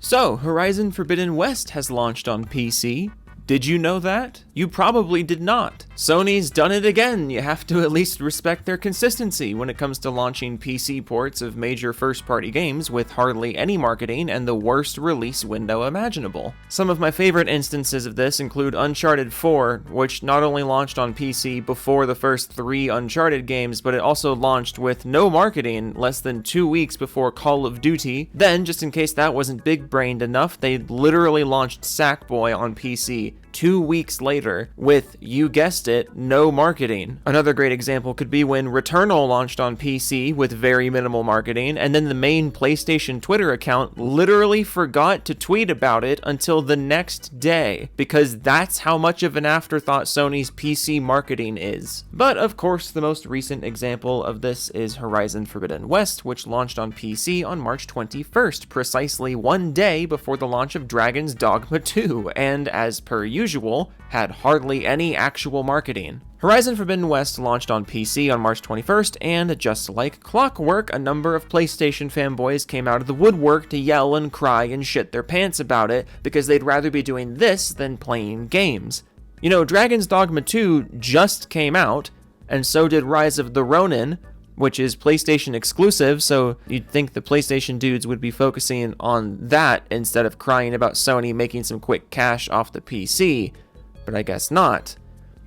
So, Horizon Forbidden West has launched on PC. Did you know that? You probably did not. Sony's done it again. You have to at least respect their consistency when it comes to launching PC ports of major first-party games with hardly any marketing and the worst release window imaginable. Some of my favorite instances of this include Uncharted 4, which not only launched on PC before the first 3 Uncharted games, but it also launched with no marketing less than 2 weeks before Call of Duty. Then, just in case that wasn't big-brained enough, they literally launched Sackboy on PC 2 weeks later with, you guessed it, no marketing. Another great example could be when Returnal launched on PC with very minimal marketing, and then the main PlayStation Twitter account literally forgot to tweet about it until the next day, because that's how much of an afterthought Sony's PC marketing is. But of course, the most recent example of this is Horizon Forbidden West, which launched on PC on March 21st, precisely 1 day before the launch of Dragon's Dogma 2, and as per usual, had hardly any actual marketing. Horizon Forbidden West launched on PC on March 21st, and just like clockwork, a number of PlayStation fanboys came out of the woodwork to yell and cry and shit their pants about it, because they'd rather be doing this than playing games. You know, Dragon's Dogma 2 just came out, and so did Rise of the Ronin, which is PlayStation exclusive, so you'd think the PlayStation dudes would be focusing on that instead of crying about Sony making some quick cash off the PC, but I guess not.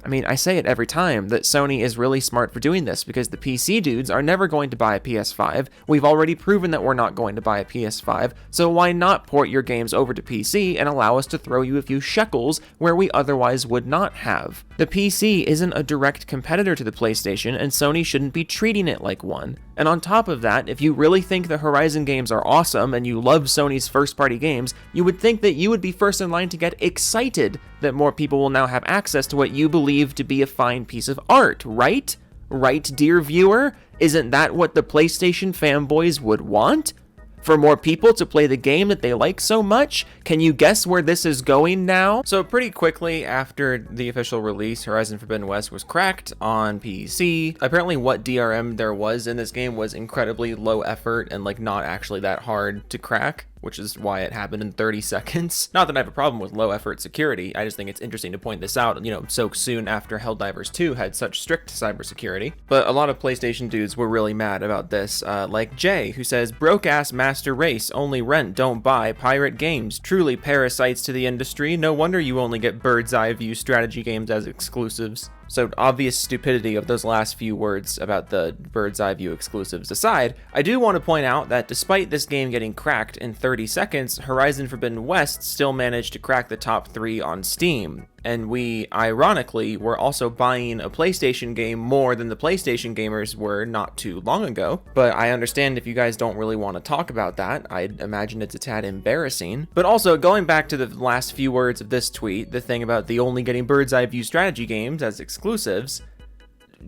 I mean, I say it every time that Sony is really smart for doing this because the PC dudes are never going to buy a PS5. We've already proven that we're not going to buy a PS5, so why not port your games over to PC and allow us to throw you a few shekels where we otherwise would not have? The PC isn't a direct competitor to the PlayStation, and Sony shouldn't be treating it like one. And on top of that, if you really think the Horizon games are awesome and you love Sony's first-party games, you would think that you would be first in line to get excited that more people will now have access to what you believe to be a fine piece of art, right? Right, dear viewer? Isn't that what the PlayStation fanboys would want? For more people to play the game that they like so much? Can you guess where this is going now? So pretty quickly after the official release, Horizon Forbidden West was cracked on PC. Apparently what DRM there was in this game was incredibly low effort and like not actually that hard to crack, which is why it happened in 30 seconds. Not that I have a problem with low effort security, I just think it's interesting to point this out, you know, so soon after Helldivers 2 had such strict cybersecurity. But a lot of PlayStation dudes were really mad about this, like Jay, who says, broke-ass master race, only rent, don't buy, pirate games, truly parasites to the industry, no wonder you only get bird's eye view strategy games as exclusives. So obvious stupidity of those last few words about the bird's eye view exclusives aside, I do want to point out that despite this game getting cracked in 30 seconds, Horizon Forbidden West still managed to crack the top 3 on Steam. And we, ironically, were also buying a PlayStation game more than the PlayStation gamers were not too long ago. But I understand if you guys don't really want to talk about that. I'd imagine it's a tad embarrassing. But also, going back to the last few words of this tweet, the thing about the only getting bird's eye view strategy games as exclusives,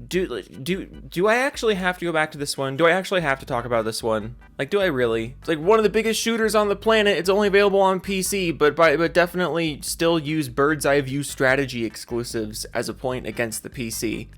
do I actually have to go back to this one? Do I actually have to talk about this one? Like, do I really? It's like one of the biggest shooters on the planet. It's only available on PC, but definitely still use bird's eye view strategy exclusives as a point against the PC.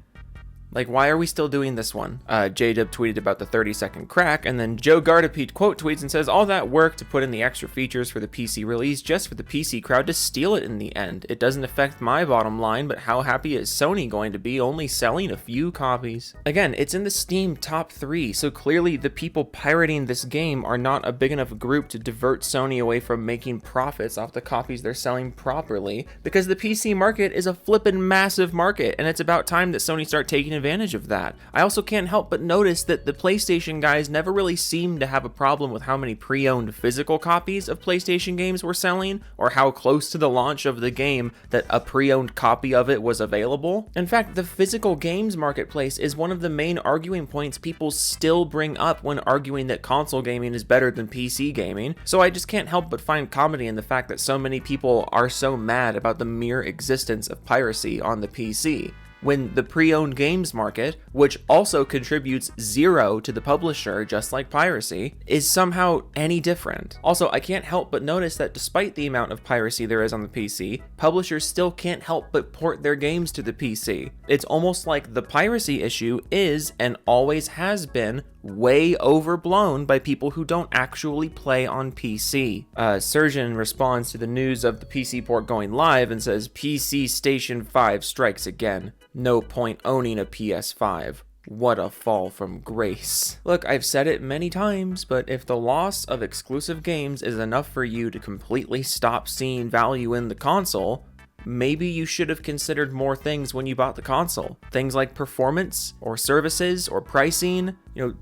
Like, why are we still doing this one? J-Dub tweeted about the 30-second crack, and then Joe Gardapete quote tweets and says, all that work to put in the extra features for the PC release just for the PC crowd to steal it in the end. It doesn't affect my bottom line, but how happy is Sony going to be only selling a few copies? Again, it's in the Steam top 3, so clearly the people pirating this game are not a big enough group to divert Sony away from making profits off the copies they're selling properly, because the PC market is a flippin' massive market, and it's about time that Sony start taking advantage of that. I also can't help but notice that the PlayStation guys never really seemed to have a problem with how many pre-owned physical copies of PlayStation games were selling, or how close to the launch of the game that a pre-owned copy of it was available. In fact, the physical games marketplace is one of the main arguing points people still bring up when arguing that console gaming is better than PC gaming, so I just can't help but find comedy in the fact that so many people are so mad about the mere existence of piracy on the PC, when the pre-owned games market, which also contributes 0 to the publisher just like piracy, is somehow any different. Also, I can't help but notice that despite the amount of piracy there is on the PC, publishers still can't help but port their games to the PC. It's almost like the piracy issue is, and always has been, way overblown by people who don't actually play on PC. Surgeon responds to the news of the PC port going live and says, PC Station 5 strikes again. No point owning a PS5. What a fall from grace. Look, I've said it many times, but if the loss of exclusive games is enough for you to completely stop seeing value in the console, maybe you should have considered more things when you bought the console. Things like performance, or services, or pricing,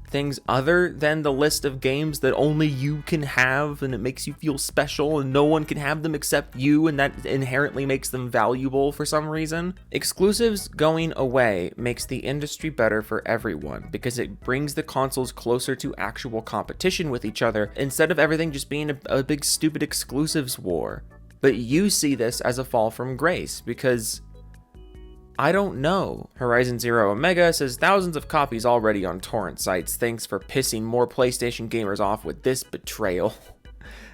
things other than the list of games that only you can have and it makes you feel special and no one can have them except you, and that inherently makes them valuable for some reason. Exclusives going away makes the industry better for everyone because it brings the consoles closer to actual competition with each other instead of everything just being a big stupid exclusives war. But you see this as a fall from grace because I don't know. Horizon Zero Omega says thousands of copies already on torrent sites. Thanks for pissing more PlayStation gamers off with this betrayal.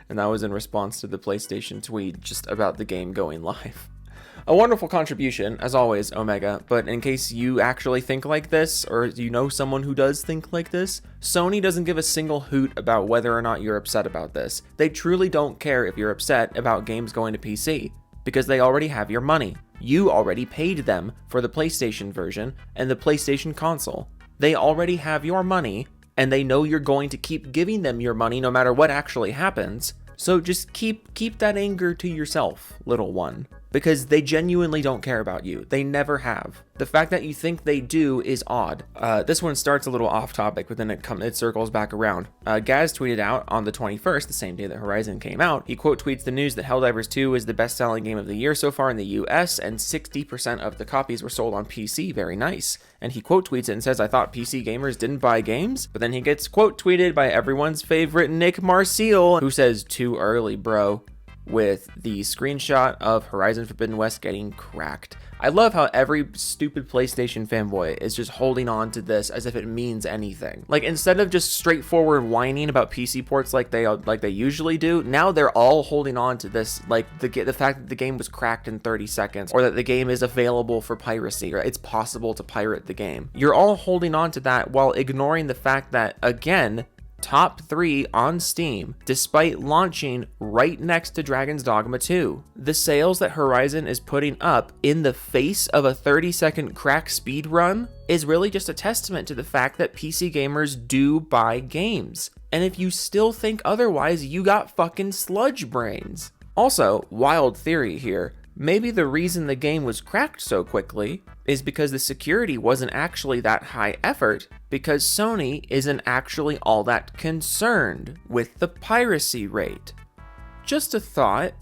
And that was in response to the PlayStation tweet just about the game going live. A wonderful contribution, as always, Omega, but in case you actually think like this, or you know someone who does think like this, Sony doesn't give a single hoot about whether or not you're upset about this. They truly don't care if you're upset about games going to PC, because they already have your money. You already paid them for the PlayStation version and the PlayStation console. They already have your money, and they know you're going to keep giving them your money no matter what actually happens. So just keep that anger to yourself, little one. Because they genuinely don't care about you. They never have. The fact that you think they do is odd. This one starts a little off topic, but then it circles back around. Gaz tweeted out on the 21st, the same day that Horizon came out, he quote tweets the news that Helldivers 2 is the best-selling game of the year so far in the US, and 60% of the copies were sold on PC. Very nice. And he quote tweets it and says, I thought PC gamers didn't buy games? But then he gets quote tweeted by everyone's favorite Nick Marciel, who says, too early, bro, with the screenshot of Horizon Forbidden West getting cracked. I love how every stupid PlayStation fanboy is just holding on to this as if it means anything. Like, instead of just straightforward whining about PC ports like they usually do, now they're all holding on to this, like the fact that the game was cracked in 30 seconds, or that the game is available for piracy, or it's possible to pirate the game. You're all holding on to that while ignoring the fact that, again, top 3 on Steam, despite launching right next to Dragon's Dogma 2. The sales that Horizon is putting up in the face of a 30-second crack speed run is really just a testament to the fact that PC gamers do buy games. And if you still think otherwise, you got fucking sludge brains. Also, wild theory here, maybe the reason the game was cracked so quickly is because the security wasn't actually that high effort, because Sony isn't actually all that concerned with the piracy rate. Just a thought.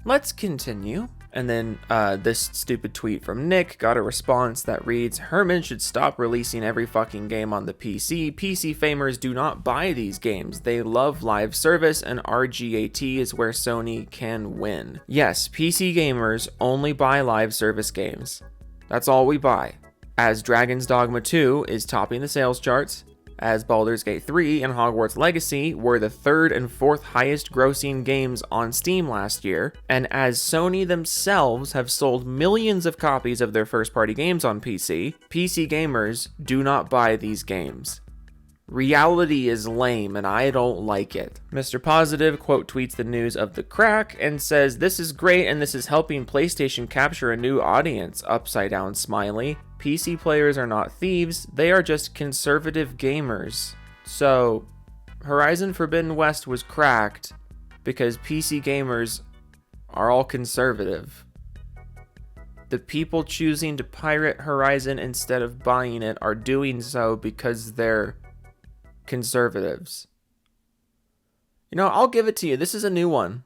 Let's continue. And then this stupid tweet from Nick got a response that reads, Herman should stop releasing every fucking game on the PC. PC famers do not buy these games. They love live service, and RGAT is where Sony can win. Yes, PC gamers only buy live service games. That's all we buy. As Dragon's Dogma 2 is topping the sales charts, as Baldur's Gate 3 and Hogwarts Legacy were the 3rd and 4th highest grossing games on Steam last year, and as Sony themselves have sold millions of copies of their first-party games on PC, PC gamers do not buy these games. Reality is lame, and I don't like it. Mr. Positive quote tweets the news of the crack and says, this is great and this is helping PlayStation capture a new audience, upside down smiley. PC players are not thieves, they are just conservative gamers. So, Horizon Forbidden West was cracked because PC gamers are all conservative. The people choosing to pirate Horizon instead of buying it are doing so because they're conservatives. I'll give it to you. This is a new one.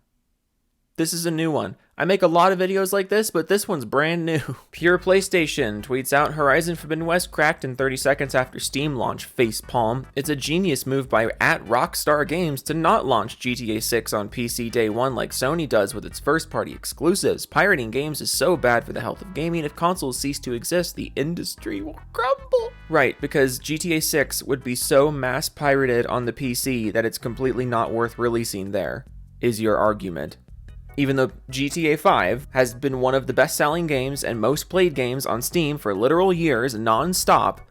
I make a lot of videos like this, but this one's brand new. Pure PlayStation tweets out, Horizon Forbidden West cracked in 30 seconds after Steam launch, facepalm. It's a genius move by @Rockstar Games to not launch GTA 6 on PC day one like Sony does with its first-party exclusives. Pirating games is so bad for the health of gaming. If consoles cease to exist, the industry will crumble. Right, because GTA 6 would be so mass pirated on the PC that it's completely not worth releasing there, is your argument. Even though GTA 5 has been one of the best-selling games and most played games on Steam for literal years non-stop,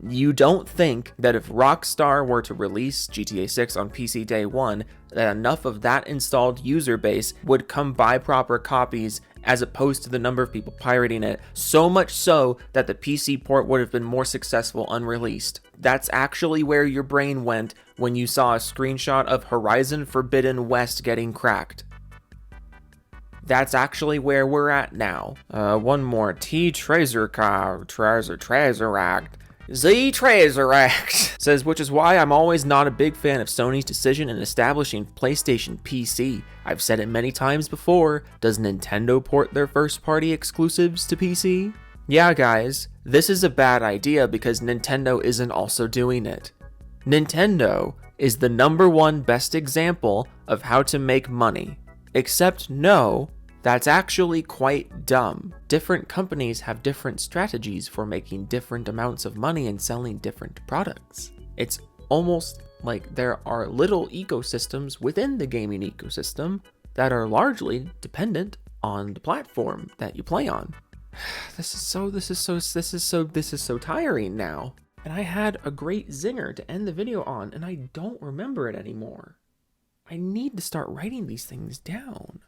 You don't think that if Rockstar were to release GTA 6 on PC day one, that enough of that installed user base would come buy proper copies as opposed to the number of people pirating it, so much so that the PC port would have been more successful unreleased. That's actually where your brain went when you saw a screenshot of Horizon Forbidden West getting cracked. That's actually where we're at now. One more. Trezeract says, which is why I'm always not a big fan of Sony's decision in establishing PlayStation PC. I've said it many times before, does Nintendo port their first-party exclusives to PC? Yeah, guys, this is a bad idea because Nintendo isn't also doing it. Nintendo is the #1 best example of how to make money. Except no, that's actually quite dumb. Different companies have different strategies for making different amounts of money and selling different products. It's almost like there are little ecosystems within the gaming ecosystem that are largely dependent on the platform that you play on. This is so tiring now. And I had a great zinger to end the video on, and I don't remember it anymore. I need to start writing these things down.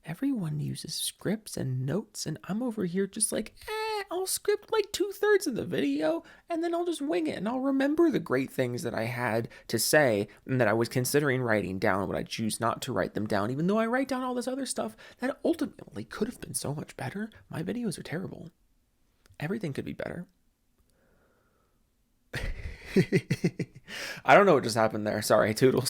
Everyone uses scripts and notes, and I'm over here just like, I'll script like 2/3 of the video, and then I'll just wing it, and I'll remember the great things that I had to say and that I was considering writing down, but I choose not to write them down, even though I write down all this other stuff that ultimately could have been so much better. My videos are terrible. Everything could be better. I don't know what just happened there. Sorry, toodles.